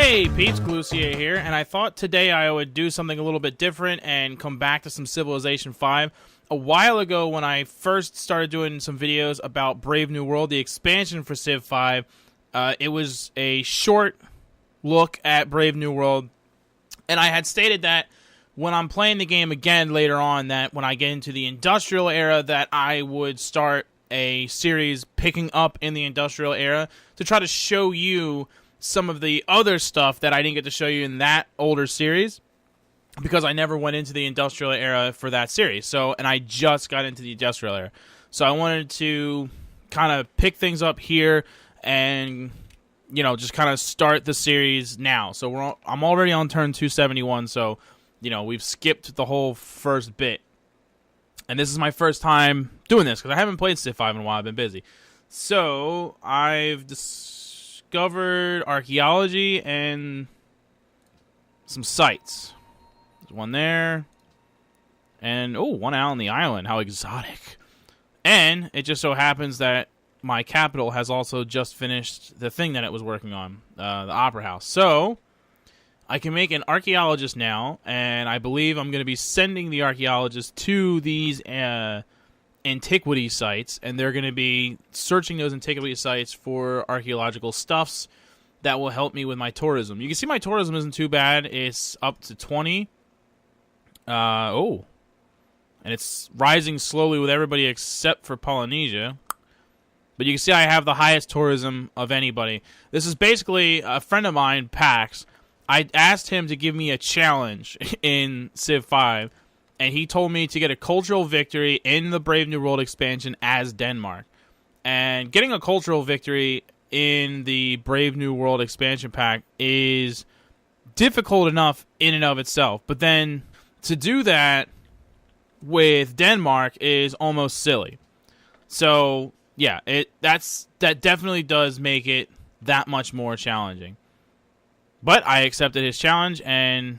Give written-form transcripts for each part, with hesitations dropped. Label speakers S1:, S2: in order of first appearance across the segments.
S1: Hey, Peeps Galucia here, and I thought today I would do something a little bit different and come back to some Civilization 5. A while ago, when I first started doing some videos about Brave New World, the expansion for Civ 5, it was a short look at Brave New World, and I had stated that when I'm playing the game again later on, that when I get into the Industrial Era, that I would start a series picking up in the Industrial Era to try to show you some of the other stuff that I didn't get to show you in that older series because I never went into the Industrial Era for that series. And I just got into the Industrial Era. So I wanted to kind of pick things up here and, you know, just kind of start the series now. So I'm already on turn 271, so, you know, we've skipped the whole first bit. And this is my first time doing this because I haven't played Civ 5 in a while. I've been busy. So I've discovered archaeology and some sites. There's one there. And, oh, one out on the island. How exotic. And it just so happens that my capital has also just finished the thing that it was working on, the Opera House. So I can make an archaeologist now, and I believe I'm going to be sending the archaeologist to these antiquity sites, and they're going to be searching those antiquity sites for archaeological stuffs that will help me with my tourism. You can see my tourism isn't too bad. It's up to 20. And it's rising slowly with everybody except for Polynesia. But you can see I have the highest tourism of anybody. This is basically a friend of mine, Pax. I asked him to give me a challenge in Civ 5, and he told me to get a cultural victory in the Brave New World expansion as Denmark. And getting a cultural victory in the Brave New World expansion pack is difficult enough in and of itself. But then to do that with Denmark is almost silly. So, yeah, that definitely does make it that much more challenging. But I accepted his challenge, and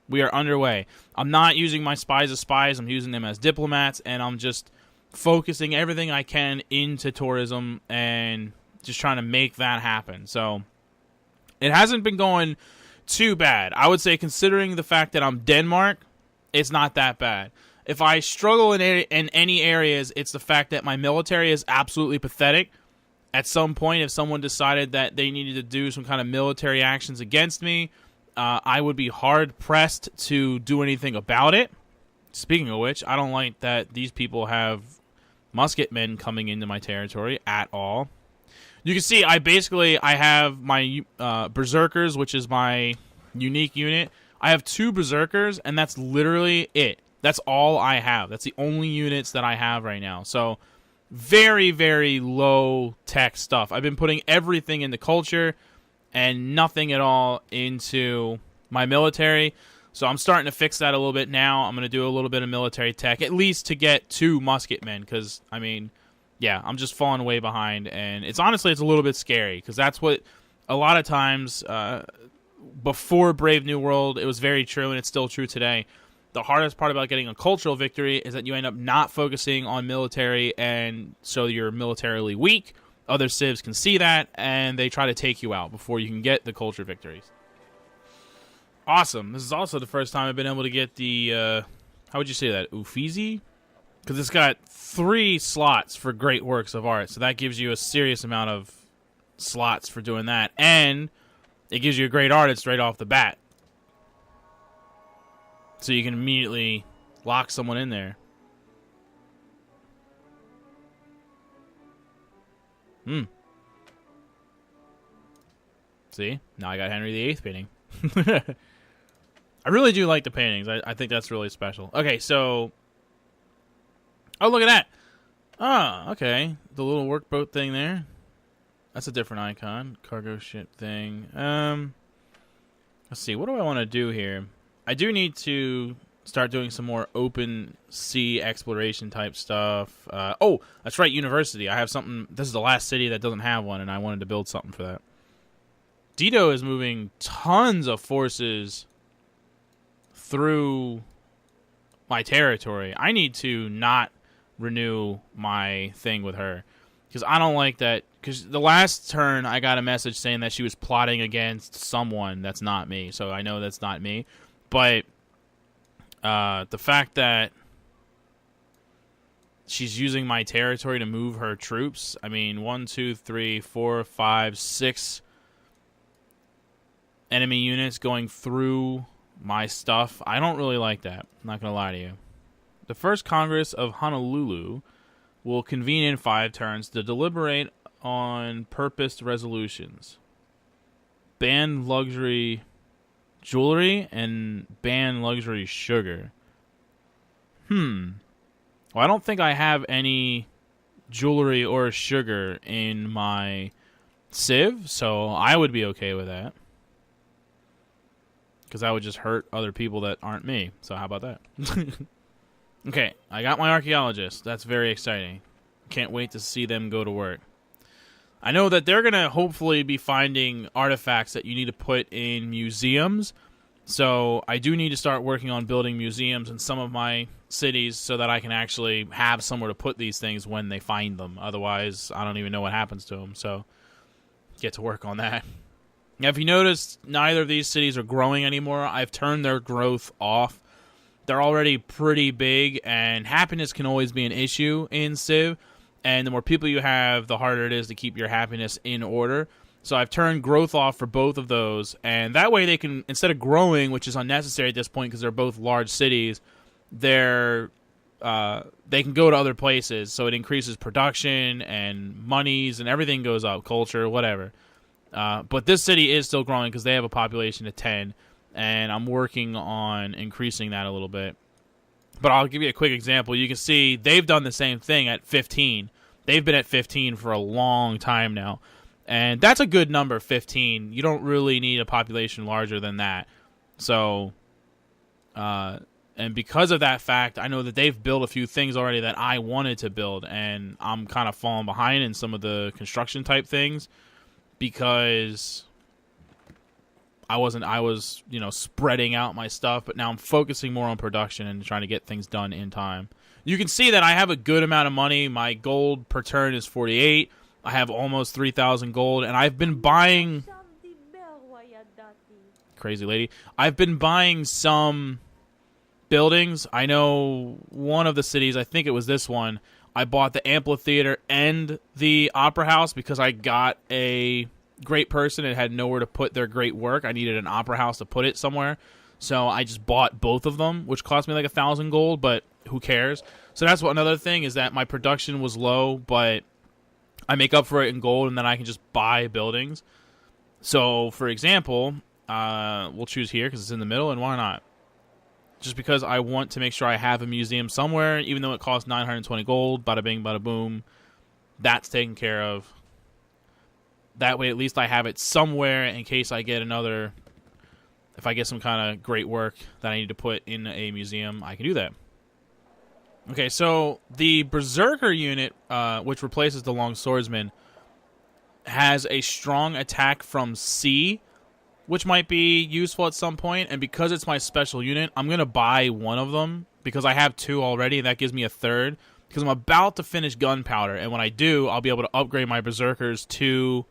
S1: we are underway. I'm not using my spies as spies. I'm using them as diplomats, and I'm just focusing everything I can into tourism and just trying to make that happen. So it hasn't been going too bad. I would say, considering the fact that I'm Denmark, it's not that bad. If I struggle in any areas, it's the fact that my military is absolutely pathetic. At some point, if someone decided that they needed to do some kind of military actions against me, I would be hard-pressed to do anything about it. Speaking of which, I don't like that these people have musketmen coming into my territory at all. You can see I have my Berserkers, which is my unique unit. I have 2 Berserkers, and that's literally it. That's all I have. That's the only units that I have right now. So very, very low-tech stuff. I've been putting everything into culture and nothing at all into my military. So I'm starting to fix that a little bit now. I'm going to do a little bit of military tech, at least to get 2 musketmen, because, I mean, yeah, I'm just falling way behind. And it's honestly a little bit scary, because that's what a lot of times before Brave New World, it was very true, and it's still true today. The hardest part about getting a cultural victory is that you end up not focusing on military, and so you're militarily weak. Other civs can see that, and they try to take you out before you can get the culture victories. Awesome. This is also the first time I've been able to get the, how would you say that, Uffizi? Because it's got 3 slots for great works of art, so that gives you a serious amount of slots for doing that, and it gives you a great artist right off the bat. So you can immediately lock someone in there. See? Now I got Henry VIII painting. I really do like the paintings. I think that's really special. Okay, so... Oh, look at that! Ah, okay. The little workboat thing there. That's a different icon. Cargo ship thing. Let's see. What do I want to do here? I do need to start doing some more open sea exploration type stuff. Oh, that's right, university. I have something. This is the last city that doesn't have one, and I wanted to build something for that. Dido is moving tons of forces through my territory. I need to not renew my thing with her, because I don't like that because the last turn I got a message saying that she was plotting against someone that's not me, so I know that's not me. But the fact that she's using my territory to move her troops, I mean, 1, 2, 3, 4, 5, 6 enemy units going through my stuff. I don't really like that. I'm not going to lie to you. The First Congress of Honolulu will convene in 5 turns to deliberate on purposed resolutions. Ban luxury jewelry and ban luxury sugar. Well, I don't think I have any jewelry or sugar in my civ, so I would be okay with that. Because that would just hurt other people that aren't me. So how about that? Okay, I got my archaeologist. That's very exciting. Can't wait to see them go to work. I know that they're going to hopefully be finding artifacts that you need to put in museums. So I do need to start working on building museums in some of my cities so that I can actually have somewhere to put these things when they find them. Otherwise, I don't even know what happens to them. So get to work on that. Now, if you notice, neither of these cities are growing anymore. I've turned their growth off. They're already pretty big, and happiness can always be an issue in Civ. And the more people you have, the harder it is to keep your happiness in order. So I've turned growth off for both of those. And that way they can, instead of growing, which is unnecessary at this point because they're both large cities, they can go to other places. So it increases production and monies and everything goes up, culture, whatever. But this city is still growing because they have a population of 10. And I'm working on increasing that a little bit. But I'll give you a quick example. You can see they've done the same thing at 15. They've been at 15 for a long time now. And that's a good number, 15. You don't really need a population larger than that. So, and because of that fact, I know that they've built a few things already that I wanted to build. And I'm kind of falling behind in some of the construction type things because I was, spreading out my stuff, but now I'm focusing more on production and trying to get things done in time. You can see that I have a good amount of money. My gold per turn is 48. I have almost 3,000 gold, and I've been buying... Crazy lady. I've been buying some buildings. I know one of the cities, I think it was this one, I bought the amphitheater and the opera house because I got a great person and had nowhere to put their great work. I needed an opera house to put it somewhere. So I just bought both of them, which cost me like 1,000 gold, but who cares? So that's another thing is that my production was low, but I make up for it in gold and then I can just buy buildings. So, for example, we'll choose here because it's in the middle, and why not? Just because I want to make sure I have a museum somewhere, even though it costs 920 gold, bada bing, bada boom, that's taken care of. That way, at least I have it somewhere in case I get if I get some kind of great work that I need to put in a museum, I can do that. Okay, so the Berserker unit, which replaces the Long Swordsman, has a strong attack from sea, which might be useful at some point. And because it's my special unit, I'm going to buy one of them because I have 2 already, and that gives me a 3rd. Because I'm about to finish Gunpowder, and when I do, I'll be able to upgrade my Berserkers to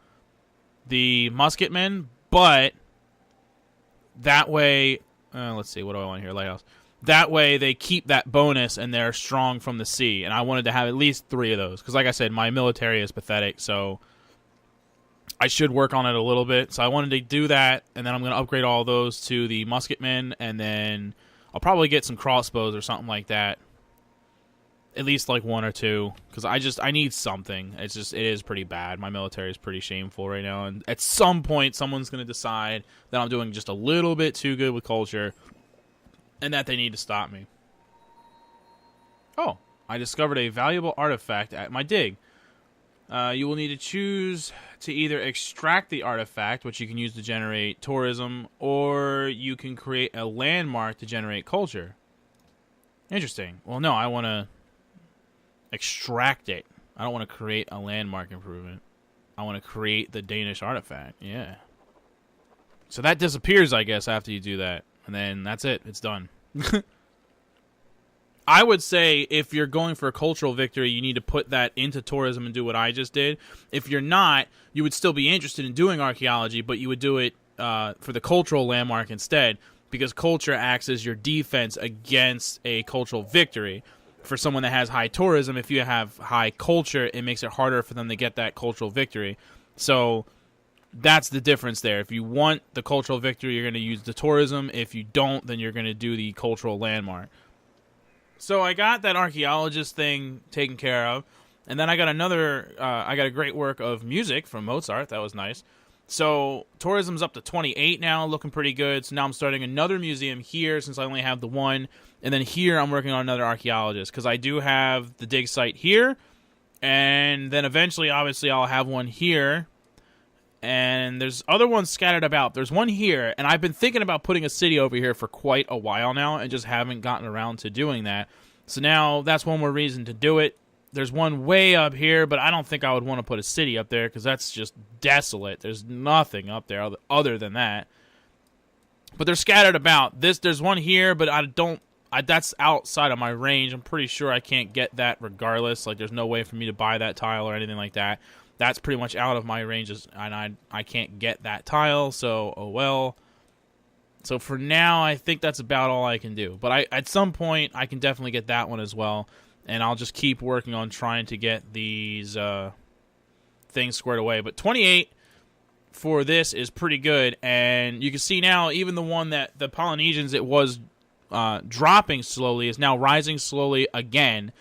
S1: the Musketmen, but that way, let's see, what do I want here? Lighthouse. That way, they keep that bonus, and they're strong from the sea, and I wanted to have at least 3 of those, because like I said, my military is pathetic, so I should work on it a little bit, so I wanted to do that, and then I'm going to upgrade all those to the Musketmen, and then I'll probably get some crossbows or something like that. At least like 1 or 2, because I need something. It is pretty bad. My military is pretty shameful right now, and at some point, someone's going to decide that I'm doing just a little bit too good with culture, and that they need to stop me. Oh, I discovered a valuable artifact at my dig. You will need to choose to either extract the artifact, which you can use to generate tourism, or you can create a landmark to generate culture. Interesting. Well, no, I want to extract it. I don't want to create a landmark improvement. I want to create the Danish artifact. Yeah. So that disappears, I guess, after you do that. And then that's it. It's done. I would say if you're going for a cultural victory, you need to put that into tourism and do what I just did. If you're not, you would still be interested in doing archaeology, but you would do it for the cultural landmark instead, because culture acts as your defense against a cultural victory. For someone that has high tourism, if you have high culture, it makes it harder for them to get that cultural victory. So that's the difference there. If you want the cultural victory, you're going to use the tourism. If you don't, then you're going to do the cultural landmark. So I got that archaeologist thing taken care of, and then I got I got a great work of music from Mozart. That was nice. So tourism's up to 28 now, looking pretty good. So now I'm starting another museum here since I only have the one. And then here I'm working on another archaeologist because I do have the dig site here. And then eventually, obviously, I'll have one here. And there's other ones scattered about. There's one here, and I've been thinking about putting a city over here for quite a while now and just haven't gotten around to doing that. So now that's one more reason to do it. There's one way up here, but I don't think I would want to put a city up there because that's just desolate. There's nothing up there other than that. But they're scattered about. There's one here, but that's outside of my range. I'm pretty sure I can't get that regardless. Like, there's no way for me to buy that tile or anything like that. That's pretty much out of my ranges, and I can't get that tile, so oh well. So for now, I think that's about all I can do. But at some point, I can definitely get that one as well, and I'll just keep working on trying to get these things squared away. But 28 for this is pretty good, and you can see now, even the one that the Polynesians, it was dropping slowly, is now rising slowly again.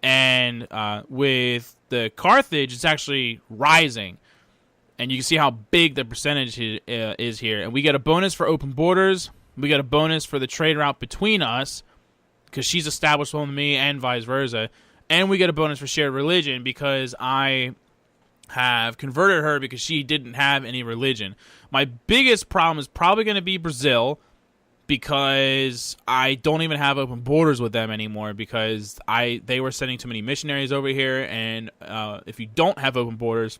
S1: And with the Carthage, it's actually rising. And you can see how big the percentage is here. And we get a bonus for open borders. We get a bonus for the trade route between us, because she's established one with me and vice versa. And we get a bonus for shared religion because I have converted her because she didn't have any religion. My biggest problem is probably going to be Brazil, because I don't even have open borders with them anymore because they were sending too many missionaries over here, and if you don't have open borders,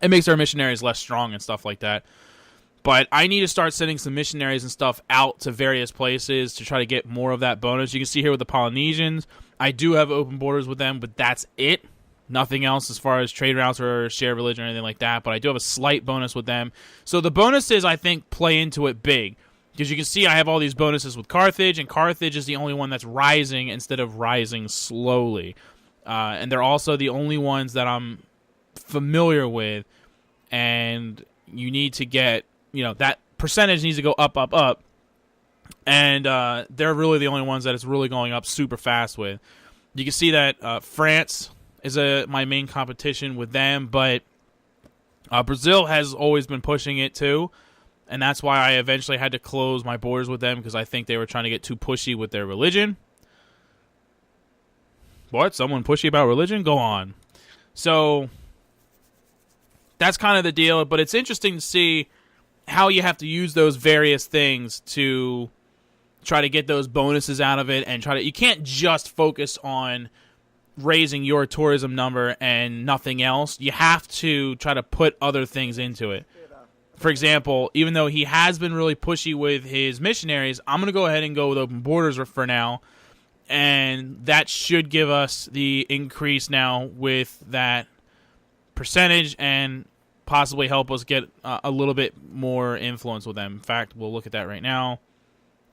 S1: it makes our missionaries less strong and stuff like that. But I need to start sending some missionaries and stuff out to various places to try to get more of that bonus. You can see here with the Polynesians, I do have open borders with them, but that's it. Nothing else as far as trade routes or shared religion or anything like that, but I do have a slight bonus with them. So the bonuses, I think, play into it big. Because you can see I have all these bonuses with Carthage, and Carthage is the only one that's rising instead of rising slowly. And they're also the only ones that I'm familiar with. And you need to get, that percentage needs to go up, up, up. And they're really the only ones that it's really going up super fast with. You can see that France is my main competition with them, but Brazil has always been pushing it too. And that's why I eventually had to close my borders with them, because I think they were trying to get too pushy with their religion. What? Someone pushy about religion? Go on. So that's kind of the deal, but it's interesting to see how you have to use those various things to try to get those bonuses out of it, and you can't just focus on raising your tourism number and nothing else. You have to try to put other things into it. For example, even though he has been really pushy with his missionaries, I'm going to go ahead and go with open borders for now. And that should give us the increase now with that percentage and possibly help us get a little bit more influence with them. In fact, we'll look at that right now.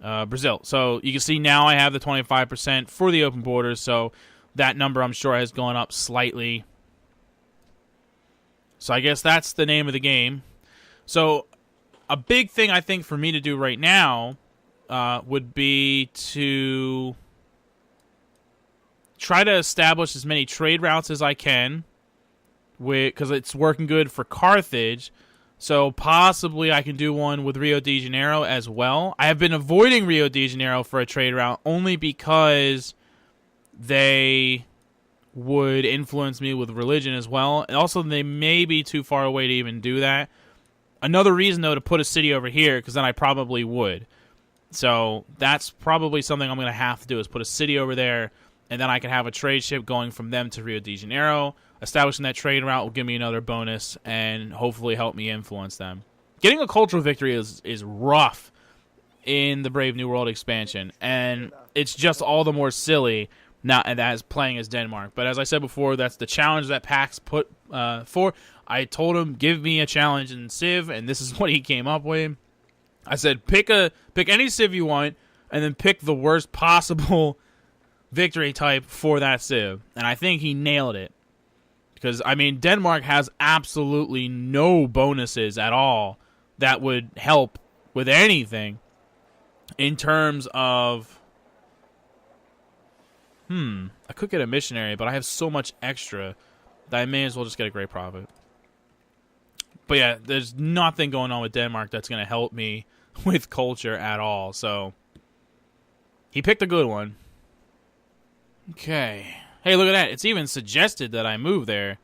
S1: Brazil. So you can see now I have the 25% for the open borders. So that number, I'm sure, has gone up slightly. So I guess that's the name of the game. So a big thing I think for me to do right now would be to try to establish as many trade routes as I can, because it's working good for Carthage. So possibly I can do one with Rio de Janeiro as well. I have been avoiding Rio de Janeiro for a trade route only because they would influence me with religion as well. And also, they may be too far away to even do that. Another reason, though, to put a city over here, because then I probably would. So that's probably something I'm going to have to do, is put a city over there, and then I can have a trade ship going from them to Rio de Janeiro. Establishing that trade route will give me another bonus and hopefully help me influence them. Getting a cultural victory is rough. in the Brave New World expansion, and it's just all the more silly now as playing as Denmark. But as I said before, that's the challenge that PAX put for. I told him, give me a challenge in Civ, and this is what he came up with. I said, pick any Civ you want, and then pick the worst possible victory type for that Civ. And I think he nailed it. Because, I mean, Denmark has absolutely no bonuses at all that would help with anything in terms of... I could get a missionary, but I have so much extra that I may as well just get a great profit. But yeah, there's nothing going on with Denmark that's going to help me with culture at all. So, he picked a good one. Okay. Hey, look at that. It's even suggested that I move there.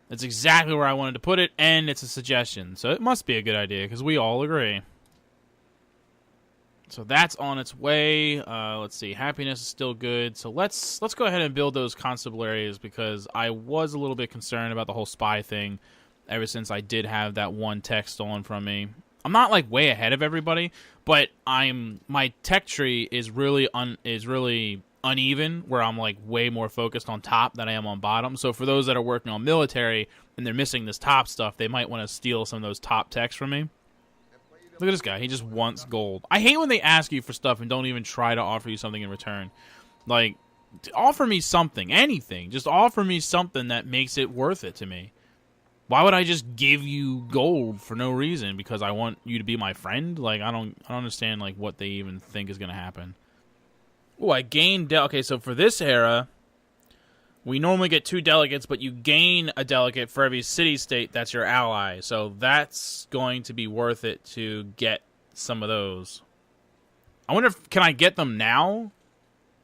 S1: That's exactly where I wanted to put it, and it's a suggestion. So it must be a good idea, because we all agree. So that's on its way. Let's see. Happiness is still good. So let's go ahead and build those constabularies, because I was a little bit concerned about the whole spy thing ever since I did have that one tech stolen from me. I'm not like way ahead of everybody, but my tech tree is really uneven, where I'm like way more focused on top than I am on bottom. So for those that are working on military and they're missing this top stuff, they might want to steal some of those top techs from me. Look at this guy. He just wants gold. I hate when they ask you for stuff and don't even try to offer you something in return. Like, offer me something, anything. Just offer me something that makes it worth it to me. Why would I just give you gold for no reason? Because I want you to be my friend? Like, I don't understand like what they even think is going to happen. Oh, I gained... Okay, so for this era, we normally get 2 delegates, but you gain a delegate for every city-state that's your ally. So that's going to be worth it to get some of those. I wonder if... Can I get them now?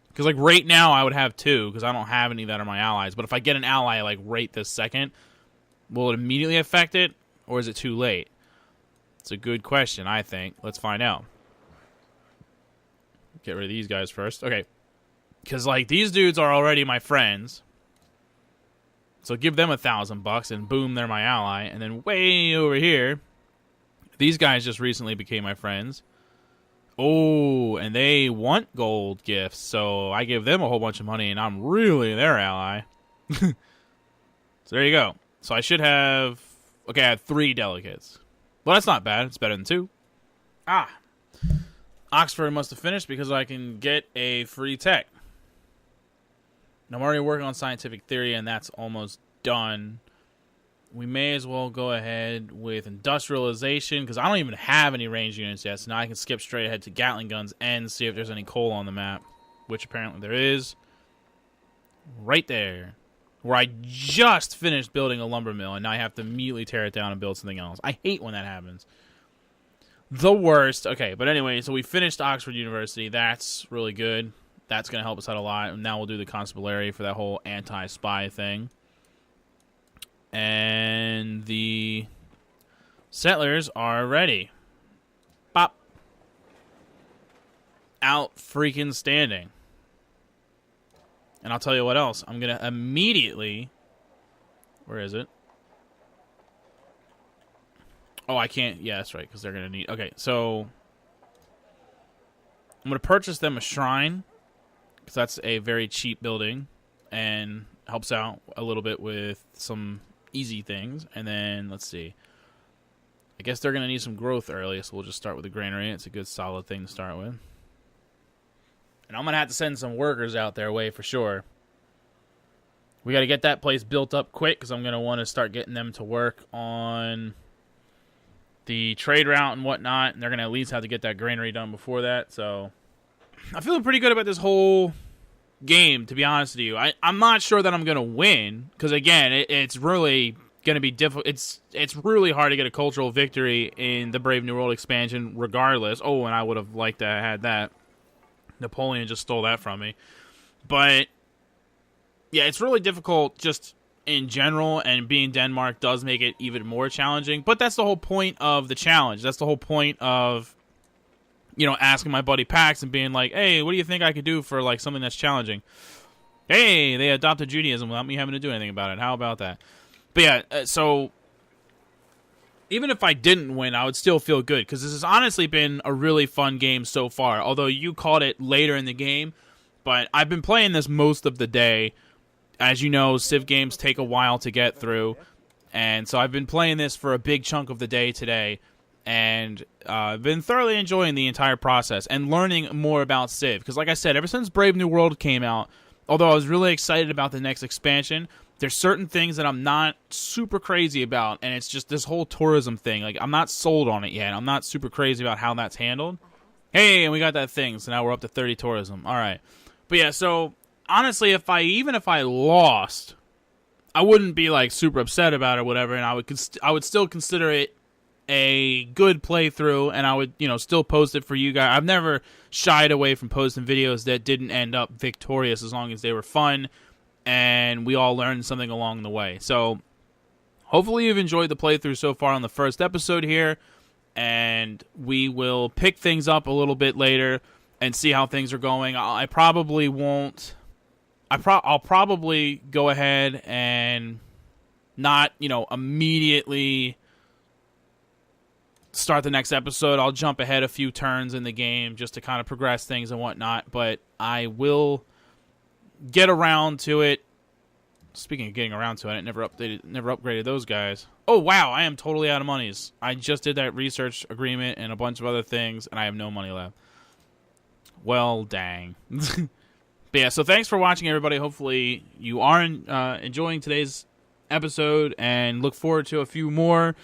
S1: Because, like, right now I would have 2, because I don't have any that are my allies. But if I get an ally, like, right this second, will it immediately affect it? Or is it too late? It's a good question, I think. Let's find out. Get rid of these guys first. Okay. Because, like, these dudes are already my friends. So give them $1,000 and boom, they're my ally. And then way over here, these guys just recently became my friends. Oh, and they want gold gifts. So I give them a whole bunch of money and I'm really their ally. So there you go. So I should have... Okay, I have 3 delegates. Well, that's not bad. It's better than 2. Ah. Oxford must have finished because I can get a free tech. I'm already working on scientific theory, and that's almost done. We may as well go ahead with industrialization, because I don't even have any range units yet, so now I can skip straight ahead to Gatling guns and see if there's any coal on the map, which apparently there is. Right there. Where I just finished building a lumber mill, and now I have to immediately tear it down and build something else. I hate when that happens. The worst. Okay, but anyway, so we finished Oxford University. That's really good. That's going to help us out a lot. And now we'll do the constabulary for that whole anti-spy thing. And the settlers are ready. Bop. Out freaking standing. And I'll tell you what else. I'm going to immediately... Where is it? Oh, I can't. Yeah, that's right, because they're going to need... Okay, so... I'm going to purchase them a shrine, because that's a very cheap building, and helps out a little bit with some easy things. And then, let's see. I guess they're going to need some growth early, so we'll just start with the granary. It's a good, solid thing to start with. And I'm going to have to send some workers out their way for sure. We got to get that place built up quick, because I'm going to want to start getting them to work on... the trade route and whatnot, and they're going to at least have to get that granary done before that, so... I'm feeling pretty good about this whole game, to be honest with you. I'm not sure that I'm going to win, because, again, it's really going to be difficult. It's really hard to get a cultural victory in the Brave New World expansion, regardless. Oh, and I would have liked to have had that. Napoleon just stole that from me. But, yeah, it's really difficult just... in general, and being Denmark does make it even more challenging. But that's the whole point of the challenge. That's the whole point of, you know, asking my buddy Pax and being like, hey, what do you think I could do for, like, something that's challenging? Hey, they adopted Judaism without me having to do anything about it. How about that? But yeah, so even if I didn't win, I would still feel good because this has honestly been a really fun game so far. Although you called it later in the game, but I've been playing this most of the day. As you know, Civ games take a while to get through, and so I've been playing this for a big chunk of the day today, and I've been thoroughly enjoying the entire process and learning more about Civ. Because like I said, ever since Brave New World came out, although I was really excited about the next expansion, there's certain things that I'm not super crazy about, and it's just this whole tourism thing. Like, I'm not sold on it yet. I'm not super crazy about how that's handled. Hey, and we got that thing, so now we're up to 30 tourism. All right. But yeah, so honestly, even if I lost, I wouldn't be like super upset about it or whatever, and I would still consider it a good playthrough, and I would, still post it for you guys. I've never shied away from posting videos that didn't end up victorious as long as they were fun and we all learned something along the way. So hopefully you've enjoyed the playthrough so far on the first episode here, and we will pick things up a little bit later and see how things are going. I'll probably go ahead and not, immediately start the next episode. I'll jump ahead a few turns in the game just to kind of progress things and whatnot, but I will get around to it. Speaking of getting around to it, never upgraded those guys. Oh, wow, I am totally out of monies. I just did that research agreement and a bunch of other things, and I have no money left. Well, dang. But yeah, so thanks for watching, everybody. Hopefully you are enjoying today's episode, and look forward to a few more,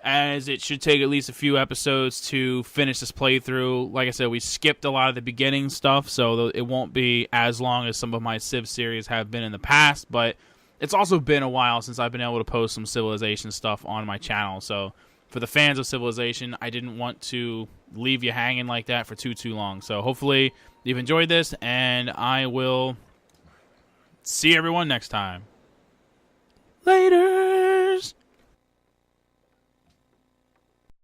S1: as it should take at least a few episodes to finish this playthrough. Like I said, we skipped a lot of the beginning stuff, so it won't be as long as some of my Civ series have been in the past, but it's also been a while since I've been able to post some Civilization stuff on my channel, so for the fans of Civilization, I didn't want to leave you hanging like that for too long. So hopefully you've enjoyed this, and I will see everyone next time. Later!